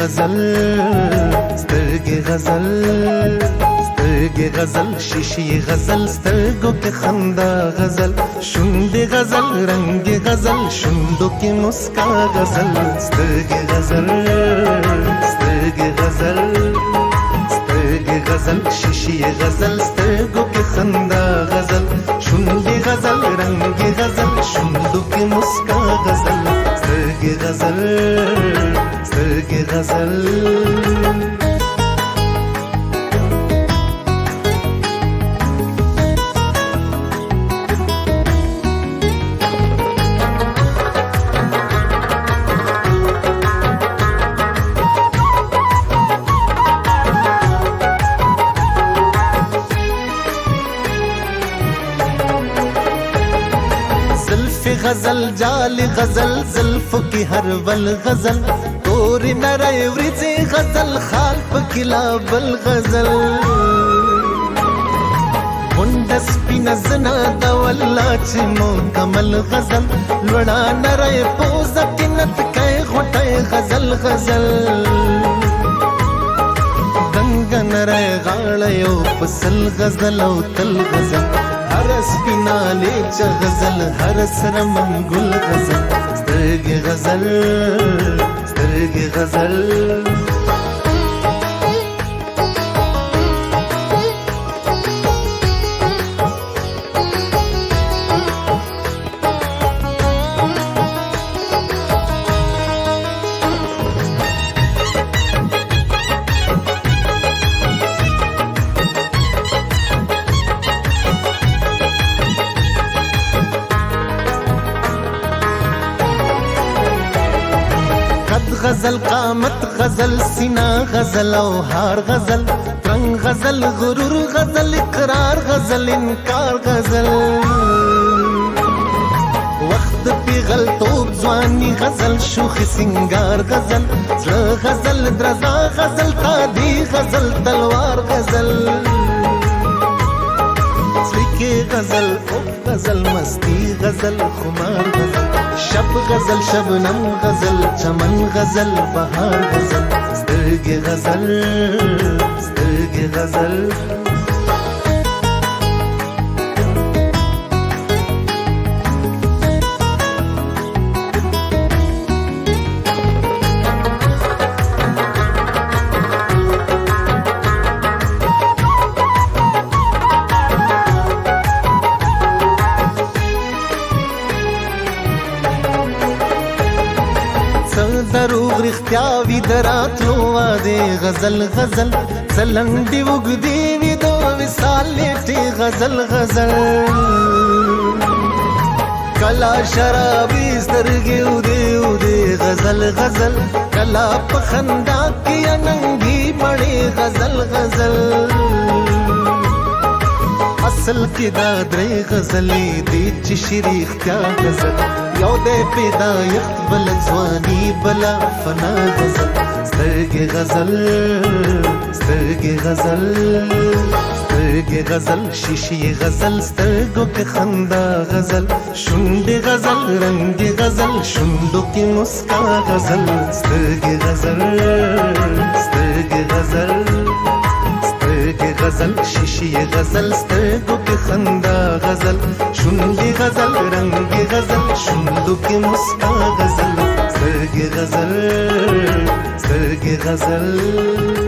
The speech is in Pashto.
غزل سترګې غزل سترګې غزل شیشې غزل سترګو کې خندا غزل شونډې غزل رنگ غزل شونډو کې مسکا غزل سترګې غزل سترګې غزل سترګې غزل شیشې غزل سترګو کې خندا غزل شونډې غزل رنگ غزل شونډو کې مسکا غزل سترګې غزل سترګې غزل غزل جال غزل زلفو کی ہر ول غزل توری نرے ورزی غزل خال پکلا بل غزل منڈس پی نزنا دولا چمو کمل غزل لڑا نرے پوزا کنت کئے غٹے غزل غزل دنگ نرے غاڑیو پسل غزل او تل غزل هر سپینالی چا غزل هر سر منگل غزل سترګې غزل سترګې غزل غزل قامت غزل سینا غزل او هار غزل رنگ غزل غرور غزل اقرار غزل انکار غزل وقت پی غلطوب ځواني غزل شوخ سنگار غزل زړه غزل درزا غزل تادي غزل تلوار غزل سویکې غزل غزل مستی غزل خمار غزل شب غزل شبنم غزل چمن غزل بهار غزل سترګې غزل سترګې غزل دروغ رښتیا وي د راتلو وعدې غزل غزل څلنډې اوږدې وي د وصال لیټې غزل غزل کله شرابي سترګې اودې اودې غزل غزل کله په خندا کې اننګي مړې غزل غزل اصل کې دا درې غزلې دي چې شریختیا غزل یو دې پیدایښت بل ځواني بلا فنا غزل سترګې غزل سترګې غزل سترګې غزل شیشې غزل سترګو کې خندا غزل شونډې غزل رنگ غزل شونډو کې مسکا غزل سترګې غزل سترګې غزل سترګې غزل شیشې غزل سترګو کې خندا غزل شونډې غزل رنگ غزل شونډو کې مسکا غزل سترګې غزل سترګې غزل